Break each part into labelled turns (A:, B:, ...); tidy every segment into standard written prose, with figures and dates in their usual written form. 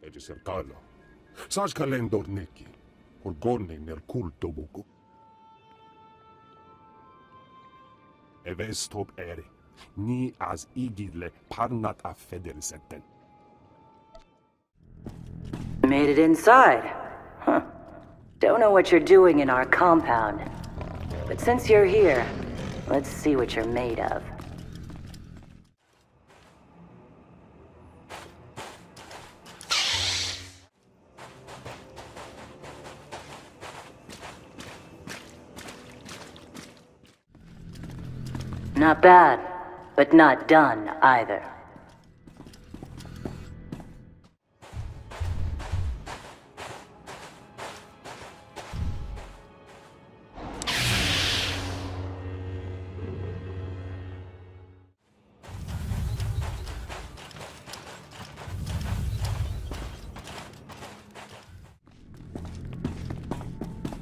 A: e di cercarlo. Saç kalendor neki, orgone nel culto buku. Eve stop eri, ni az igidle parnat affedersetten.
B: Made it inside. Huh. Don't know what you're doing in our compound. But since you're here, let's see what you're made of. Not bad, but not done either.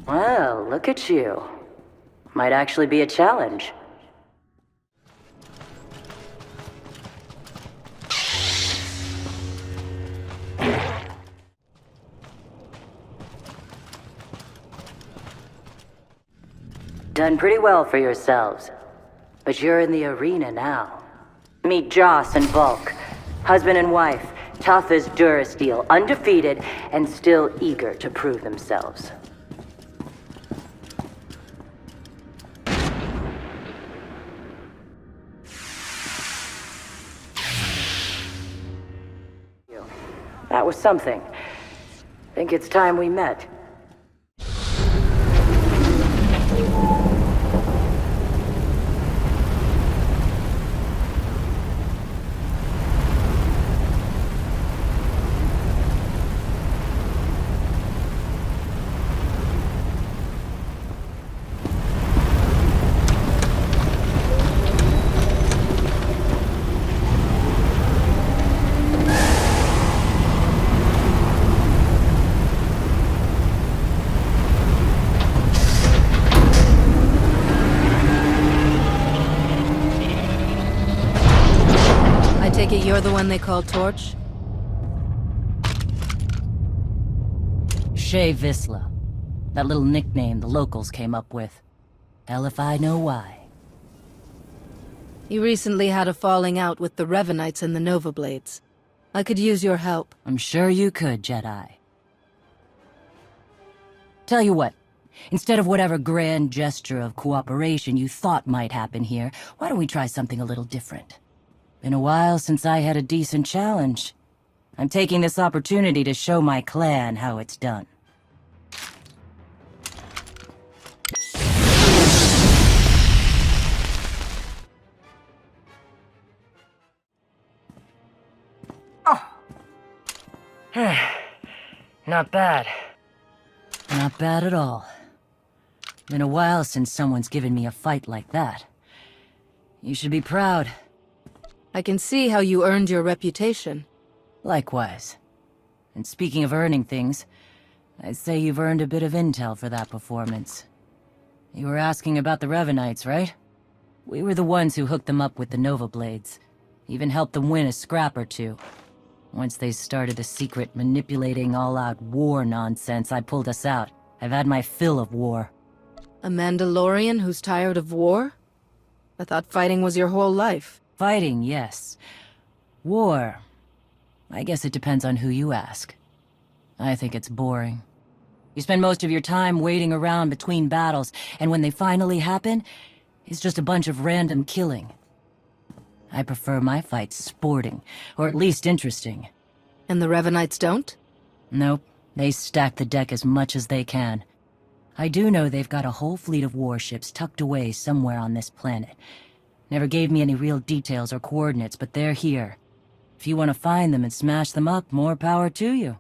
B: Well, look at you. Might actually be a challenge. Done pretty well for yourselves. But you're in the arena now. Meet Joss and Bulk. Husband and wife, tough as Durasteel, undefeated, and still eager to prove themselves. That was something. Think it's time we met.
C: Take it you're the one they call Torch?
B: Shay Visla. That little nickname the locals came up with. Hell if I know why.
C: You recently had a falling out with the Revanites and the Nova Blades. I could use your help.
B: I'm sure you could, Jedi. Tell you what, instead of whatever grand gesture of cooperation you thought might happen here, why don't we try something a little different? Been a while since I had a decent challenge. I'm taking this opportunity to show my clan how it's done. Oh. Not bad. Not bad at all. Been a while since someone's given me a fight like that. You should be proud.
C: I can see how you earned your reputation.
B: Likewise. And speaking of earning things, I'd say you've earned a bit of intel for that performance. You were asking about the Revanites, right? We were the ones who hooked them up with the Nova Blades. Even helped them win a scrap or two. Once they started the secret manipulating all-out war nonsense, I pulled us out. I've had my fill of war.
C: A Mandalorian who's tired of war? I thought fighting was your whole life.
B: Fighting, yes. War. I guess it depends on who you ask. I think it's boring. You spend most of your time waiting around between battles, and when they finally happen, it's just a bunch of random killing. I prefer my fights sporting, or at least interesting.
C: And the Revanites don't?
B: Nope. They stack the deck as much as they can. I do know they've got a whole fleet of warships tucked away somewhere on this planet. Never gave me any real details or coordinates, but they're here. If you want to find them and smash them up, more power to you.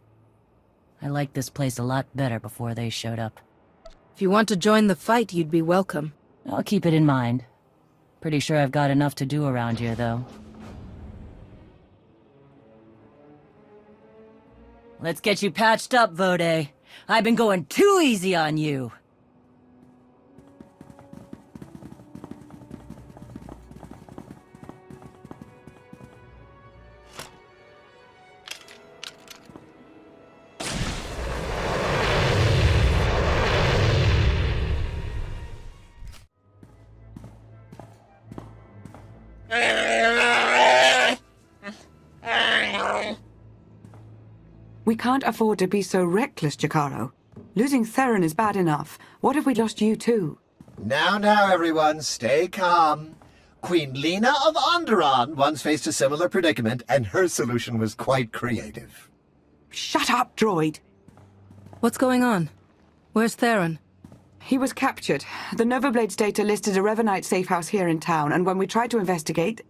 B: I liked this place a lot better before they showed up.
C: If you want to join the fight, you'd be welcome.
B: I'll keep it in mind. Pretty sure I've got enough to do around here, though. Let's get you patched up, Vode. I've been going too easy on you.
D: We can't afford to be so reckless, Jakaro. Losing Theron is bad enough. What if we lost you too?
E: Now, everyone, stay calm. Queen Lena of Onderon once faced a similar predicament, and her solution was quite creative.
D: Shut up, droid!
C: What's going on? Where's Theron?
D: He was captured. The Novablades data listed a Revanite safe house here in town, and when we tried to investigate...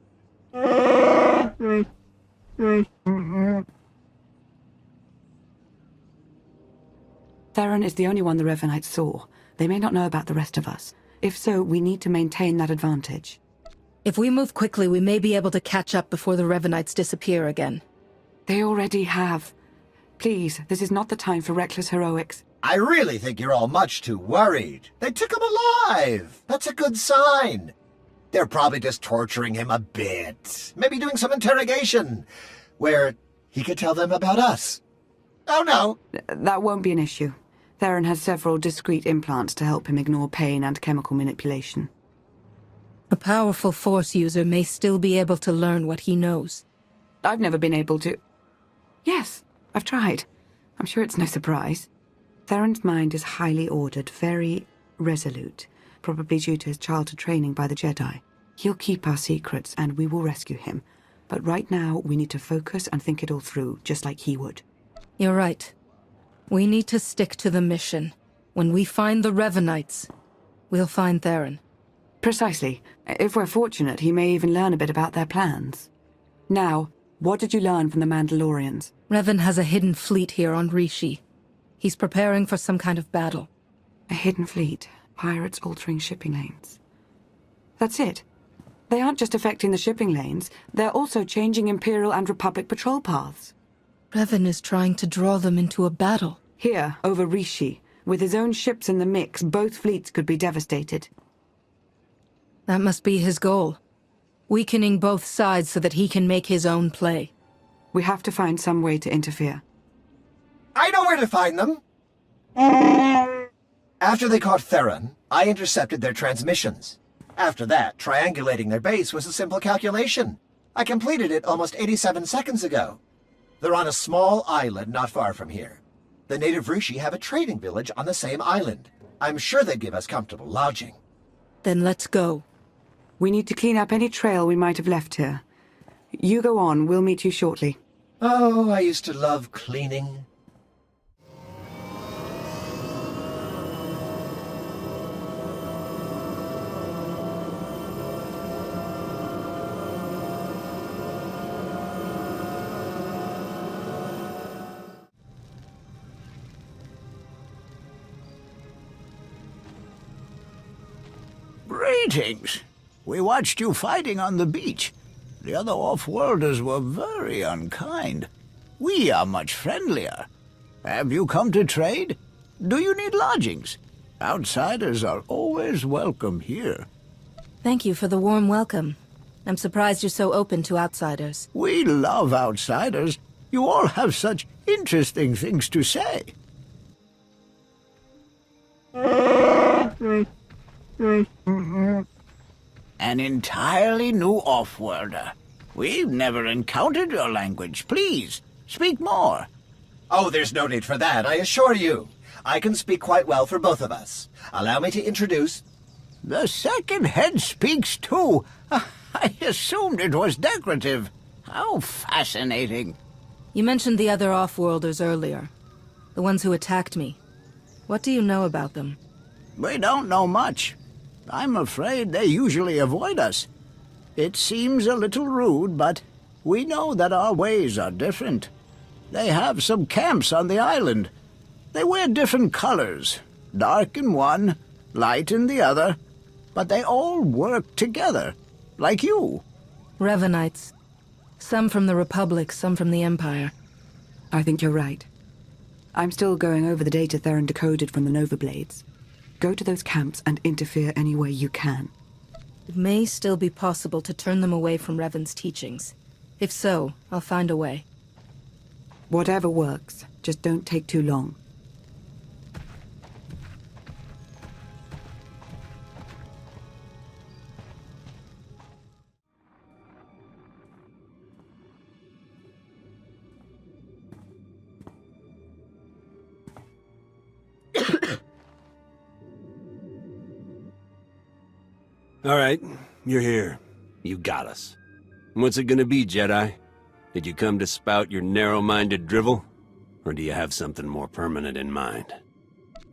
D: Theron is the only one the Revanites saw. They may not know about the rest of us. If so, we need to maintain that advantage.
C: If we move quickly, we may be able to catch up before the Revanites disappear again.
D: They already have. Please, this is not the time for reckless heroics.
E: I really think you're all much too worried. They took him alive. That's a good sign. They're probably just torturing him a bit. Maybe doing some interrogation, where he could tell them about us. Oh, no.
D: That won't be an issue. Theron has several discrete implants to help him ignore pain and chemical manipulation.
C: A powerful Force user may still be able to learn what he knows.
D: I've never been able to... Yes, I've tried. I'm sure it's no surprise. Theron's mind is highly ordered, very resolute, probably due to his childhood training by the Jedi. He'll keep our secrets, and we will rescue him. But right now, we need to focus and think it all through, just like he would.
C: You're right. We need to stick to the mission. When we find the Revanites, we'll find Theron.
D: Precisely. If we're fortunate, he may even learn a bit about their plans. Now, what did you learn from the Mandalorians?
C: Revan has a hidden fleet here on Rishi. He's preparing for some kind of battle.
D: A hidden fleet. Pirates altering shipping lanes. That's it. They aren't just affecting the shipping lanes, they're also changing Imperial and Republic patrol paths.
C: Revan is trying to draw them into a battle.
D: Here, over Rishi. With his own ships in the mix, both fleets could be devastated.
C: That must be his goal. Weakening both sides so that he can make his own play.
D: We have to find some way to interfere.
E: I know where to find them. After they caught Theron, I intercepted their transmissions. After that, triangulating their base was a simple calculation. I completed it almost 87 seconds ago. They're on a small island not far from here. The native Rishi have a trading village on the same island. I'm sure they'd give us comfortable lodging.
C: Then let's go.
D: We need to clean up any trail we might have left here. You go on, we'll meet you shortly.
E: Oh, I used to love cleaning.
F: Greetings. We watched you fighting on the beach. The other off-worlders were very unkind. We are much friendlier. Have you come to trade? Do you need lodgings? Outsiders are always welcome here.
C: Thank you for the warm welcome. I'm surprised you're so open to outsiders.
F: We love outsiders. You all have such interesting things to say. An entirely new off-worlder. We've never encountered your language. Please, speak more.
E: Oh, there's no need for that, I assure you. I can speak quite well for both of us. Allow me to introduce...
F: The second head speaks too. I assumed it was decorative. How fascinating.
C: You mentioned the other off-worlders earlier. The ones who attacked me. What do you know about them?
F: We don't know much. I'm afraid they usually avoid us. It seems a little rude, but we know that our ways are different. They have some camps on the island. They wear different colors, dark in one, light in the other, but they all work together, like you.
C: Revanites. Some from the Republic, some from the Empire.
D: I think you're right. I'm still going over the data Theron decoded from the Novablades. Go to those camps and interfere any way you can.
C: It may still be possible to turn them away from Revan's teachings. If so, I'll find a way.
D: Whatever works, just don't take too long.
G: Alright, you're here. You got us. What's it gonna be, Jedi? Did you come to spout your narrow-minded drivel? Or do you have something more permanent in mind?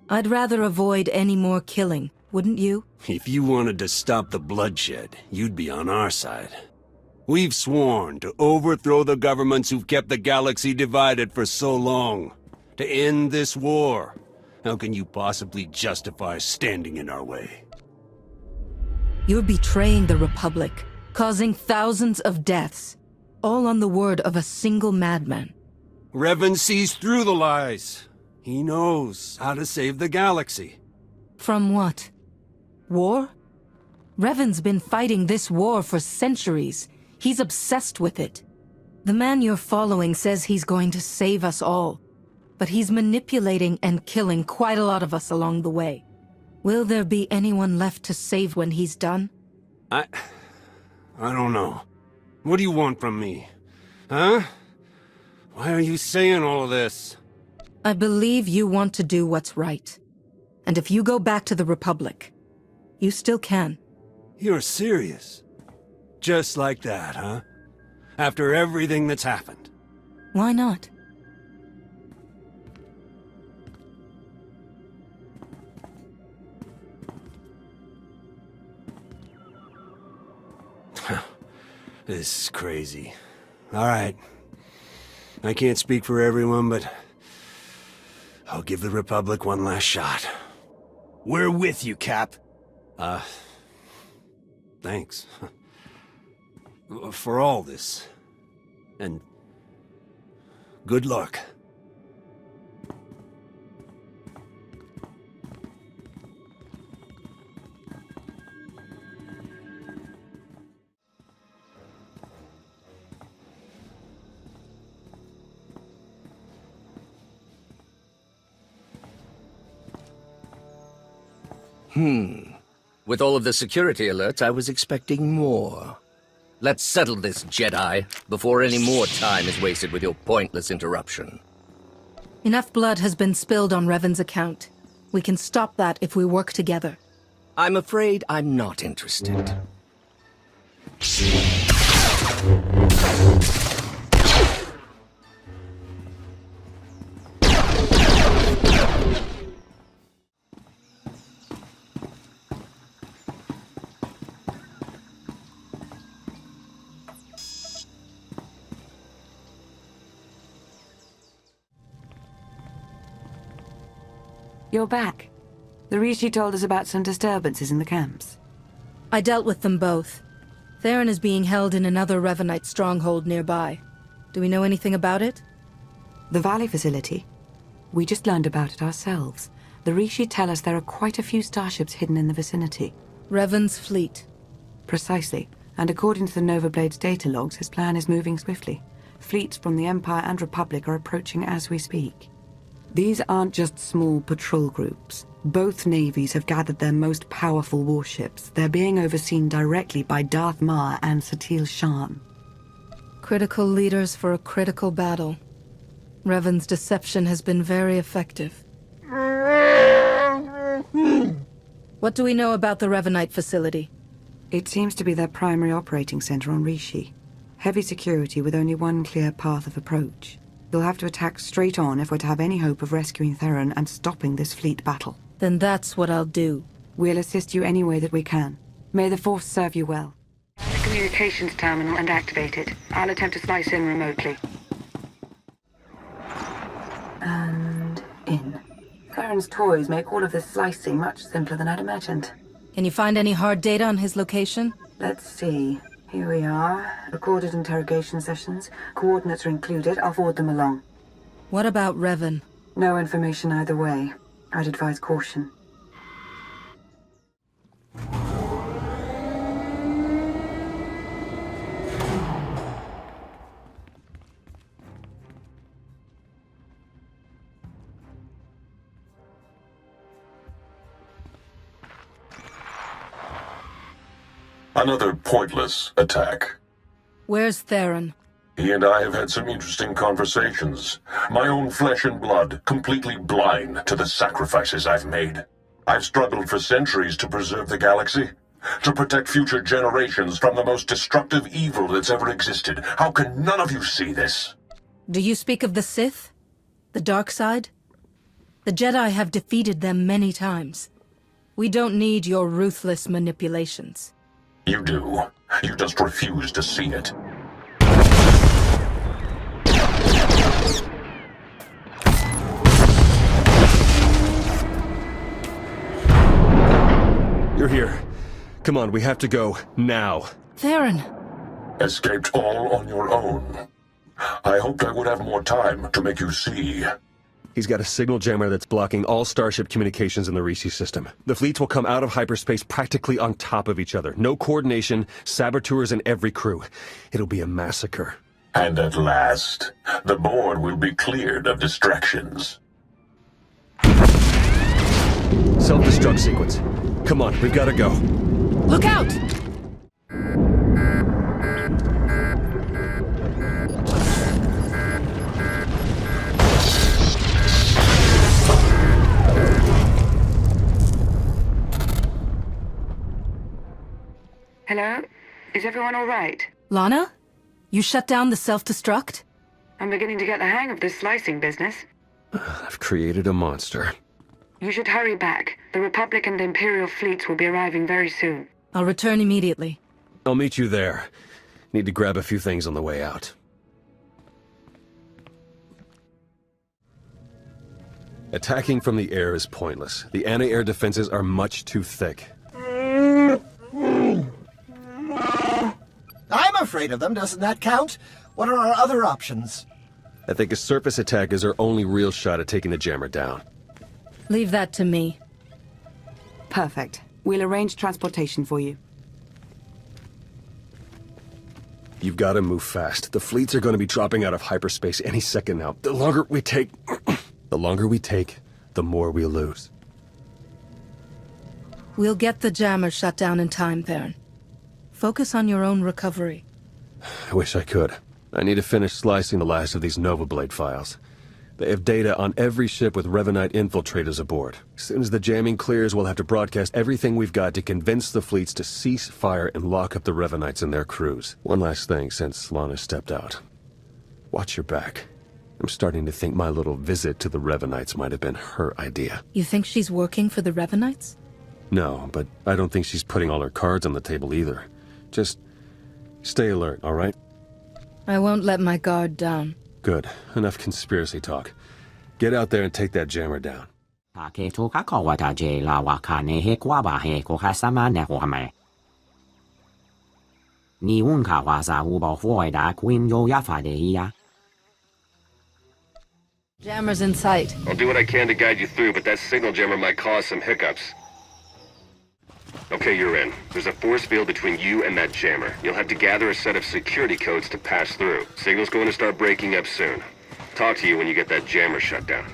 C: I'd rather avoid any more killing, wouldn't you?
G: If you wanted to stop the bloodshed, you'd be on our side. We've sworn to overthrow the governments who've kept the galaxy divided for so long. To end this war. How can you possibly justify standing in our way?
C: You're betraying the Republic, causing thousands of deaths, all on the word of a single madman.
G: Revan sees through the lies. He knows how to save the galaxy.
C: From what? War? Revan's been fighting this war for centuries. He's obsessed with it. The man you're following says he's going to save us all, but he's manipulating and killing quite a lot of us along the way. Will there be anyone left to save when he's done?
G: I don't know. What do you want from me? Huh? Why are you saying all of this?
C: I believe you want to do what's right. And if you go back to the Republic, you still can.
G: You're serious? Just like that, huh? After everything that's happened?
C: Why not?
G: This is crazy. Alright. I can't speak for everyone, but I'll give the Republic one last shot. We're with you, Cap. Thanks. For all this. And good luck.
H: With all of the security alerts, I was expecting more. Let's settle this, Jedi, before any more time is wasted with your pointless interruption.
C: Enough blood has been spilled on Revan's account. We can stop that if we work together.
H: I'm afraid I'm not interested.
D: You're back. The Rishi told us about some disturbances in the camps.
C: I dealt with them both. Theron is being held in another Revanite stronghold nearby. Do we know anything about it?
D: The Valley facility? We just learned about it ourselves. The Rishi tell us there are quite a few starships hidden in the vicinity.
C: Revan's fleet.
D: Precisely. And according to the Nova Blade's data logs, his plan is moving swiftly. Fleets from the Empire and Republic are approaching as we speak. These aren't just small patrol groups. Both navies have gathered their most powerful warships. They're being overseen directly by Darth Mar and Satil Shan.
C: Critical leaders for a critical battle. Revan's deception has been very effective. What do we know about the Revanite facility?
D: It seems to be their primary operating center on Rishi. Heavy security with only one clear path of approach. You'll have to attack straight on if we're to have any hope of rescuing Theron and stopping this fleet battle.
C: Then that's what I'll do.
D: We'll assist you any way that we can. May the Force serve you well. The communications terminal and activate it. I'll attempt to slice in remotely. And in. Theron's toys make all of this slicing much simpler than I'd imagined.
C: Can you find any hard data on his location?
D: Let's see. Here we are. Recorded interrogation sessions. Coordinates are included. I'll forward them along.
C: What about Revan?
D: No information either way. I'd advise caution.
A: Another pointless attack.
C: Where's Theron?
A: He and I have had some interesting conversations. My own flesh and blood, completely blind to the sacrifices I've made. I've struggled for centuries to preserve the galaxy. To protect future generations from the most destructive evil that's ever existed. How can none of you see this?
C: Do you speak of the Sith? The dark side? The Jedi have defeated them many times. We don't need your ruthless manipulations.
A: You do. You just refuse to see it.
I: You're here. Come on, we have to go. Now.
C: Theron!
A: Escaped all on your own. I hoped I would have more time to make you see.
I: He's got a signal jammer that's blocking all Starship communications in the Rishi system. The fleets will come out of hyperspace practically on top of each other. No coordination, saboteurs in every crew. It'll be a massacre.
A: And at last, the board will be cleared of distractions.
I: Self-destruct sequence. Come on, we've got to go.
C: Look out!
D: Hello? Is everyone all right?
C: Lana? You shut down the self-destruct?
D: I'm beginning to get the hang of this slicing business.
I: I've created a monster.
D: You should hurry back. The Republic and Imperial fleets will be arriving very soon.
C: I'll return immediately.
I: I'll meet you there. Need to grab a few things on the way out. Attacking from the air is pointless. The anti-air defenses are much too thick.
E: I'm afraid of them, doesn't that count? What are our other options?
I: I think a surface attack is our only real shot at taking the jammer down.
C: Leave that to me.
D: Perfect. We'll arrange transportation for you.
I: You've got to move fast. The fleets are going to be dropping out of hyperspace any second now. The longer we take... the more we'll lose.
C: We'll get the jammer shut down in time, Theron. Focus on your own recovery.
I: I wish I could. I need to finish slicing the last of these Nova Blade files. They have data on every ship with Revanite infiltrators aboard. As soon as the jamming clears, we'll have to broadcast everything we've got to convince the fleets to cease fire and lock up the Revanites and their crews. One last thing since Lana stepped out. Watch your back. I'm starting to think my little visit to the Revanites might have been her idea.
C: You think she's working for the Revanites?
I: No, but I don't think she's putting all her cards on the table either. Just stay alert, all right?
C: I won't let my guard down.
I: Good. Enough conspiracy talk. Get out there and take that jammer down.
C: Jammer's in sight.
G: I'll do what I can to guide you through, but that signal jammer might cause some hiccups. Okay, you're in. There's a force field between you and that jammer. You'll have to gather a set of security codes to pass through. Signal's going to start breaking up soon. Talk to you when you get that jammer shut down.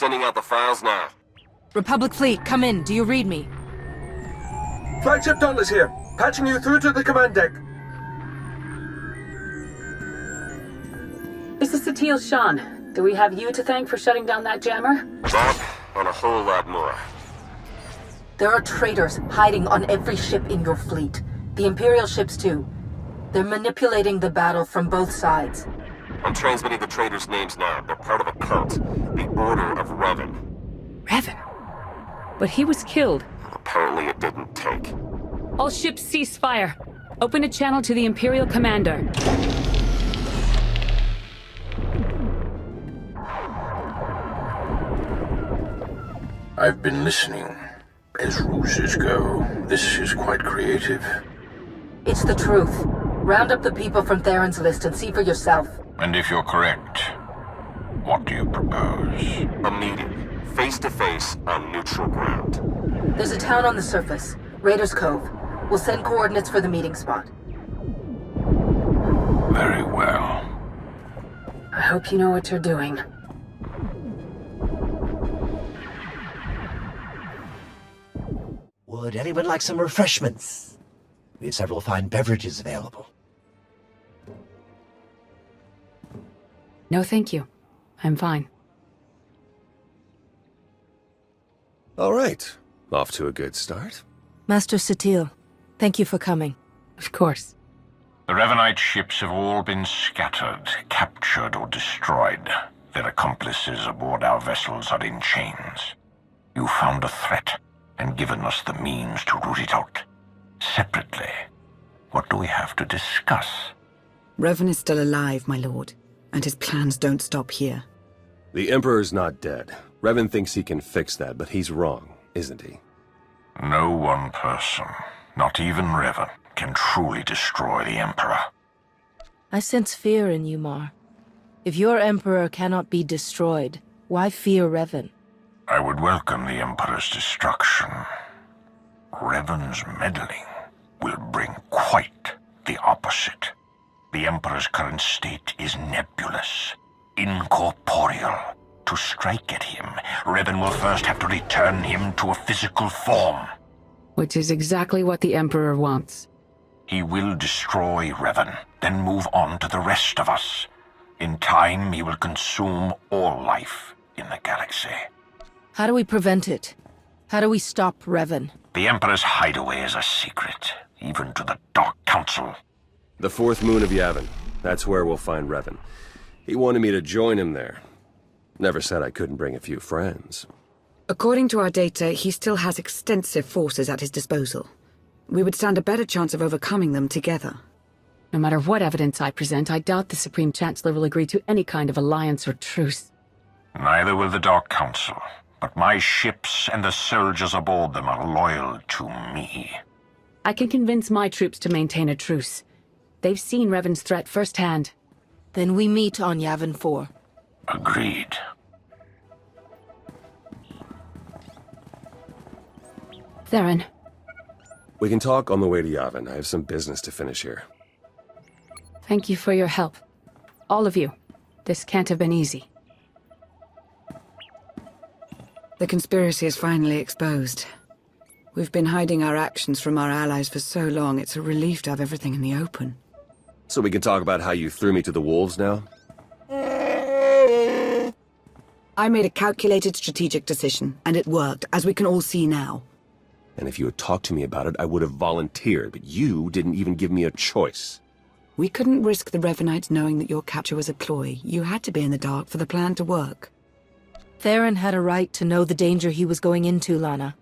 J: sending out the files now.
C: Republic fleet, come in. Do you read me?
A: Flagship Dauntless here. Patching you through to the command deck.
K: This is Satil Shan. Do we have you to thank for shutting down that jammer?
J: That, and a whole lot more.
K: There are traitors hiding on every ship in your fleet. The Imperial ships too. They're manipulating the battle from both sides.
J: I'm transmitting the traitors' names now. They're part of a cult. The Order of Revan.
K: Revan? But he was killed.
J: Apparently it didn't take.
K: All ships cease fire. Open a channel to the Imperial Commander.
A: I've been listening. As ruses go, this is quite creative.
K: It's the truth. Round up the people from Theron's list and see for yourself.
A: And if you're correct, what do you propose?
J: A meeting, face-to-face, on neutral ground.
K: There's a town on the surface, Raiders Cove. We'll send coordinates for the meeting spot.
A: Very well.
K: I hope you know what you're doing.
E: Would anyone like some refreshments? We have several fine beverages available.
K: No, thank you. I'm fine.
I: All right. Off to a good start.
C: Master Satil, thank you for coming.
K: Of course.
A: The Revanite ships have all been scattered, captured, or destroyed. Their accomplices aboard our vessels are in chains. You found a threat, and given us the means to root it out. Separately, what do we have to discuss?
D: Revan is still alive, my lord, and his plans don't stop here.
I: The Emperor's not dead. Revan thinks he can fix that, but he's wrong, isn't he?
A: No one person, not even Revan, can truly destroy the Emperor.
C: I sense fear in you, Mar. If your Emperor cannot be destroyed, why fear Revan?
A: I would welcome the Emperor's destruction. Revan's meddling will bring quite the opposite. The Emperor's current state is nebulous, incorporeal. To strike at him, Revan will first have to return him to a physical form.
K: Which is exactly what the Emperor wants.
A: He will destroy Revan, then move on to the rest of us. In time, he will consume all life in the galaxy.
C: How do we prevent it? How do we stop Revan?
A: The Emperor's hideaway is a secret, even to the Dark Council.
I: The fourth moon of Yavin. That's where we'll find Revan. He wanted me to join him there. Never said I couldn't bring a few friends.
D: According to our data, he still has extensive forces at his disposal. We would stand a better chance of overcoming them together.
K: No matter what evidence I present, I doubt the Supreme Chancellor will agree to any kind of alliance or truce.
A: Neither will the Dark Council. But my ships and the soldiers aboard them are loyal to me.
K: I can convince my troops to maintain a truce. They've seen Revan's threat firsthand.
C: Then we meet on Yavin 4.
A: Agreed.
K: Theron.
I: We can talk on the way to Yavin. I have some business to finish here.
K: Thank you for your help. All of you. This can't have been easy.
D: The conspiracy is finally exposed. We've been hiding our actions from our allies for so long, it's a relief to have everything in the open.
I: So we can talk about how you threw me to the wolves now?
D: I made a calculated strategic decision, and it worked, as we can all see now.
I: And if you had talked to me about it, I would have volunteered, but you didn't even give me a choice.
D: We couldn't risk the Revanites knowing that your capture was a ploy. You had to be in the dark for the plan to work.
C: Theron had a right to know the danger he was going into, Lana.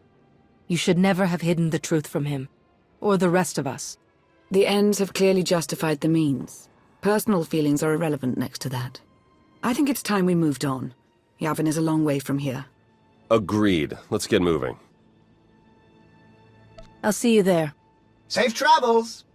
C: You should never have hidden the truth from him. Or the rest of us.
D: The ends have clearly justified the means. Personal feelings are irrelevant next to that. I think it's time we moved on. Yavin is a long way from here.
I: Agreed. Let's get moving.
C: I'll see you there.
E: Safe travels!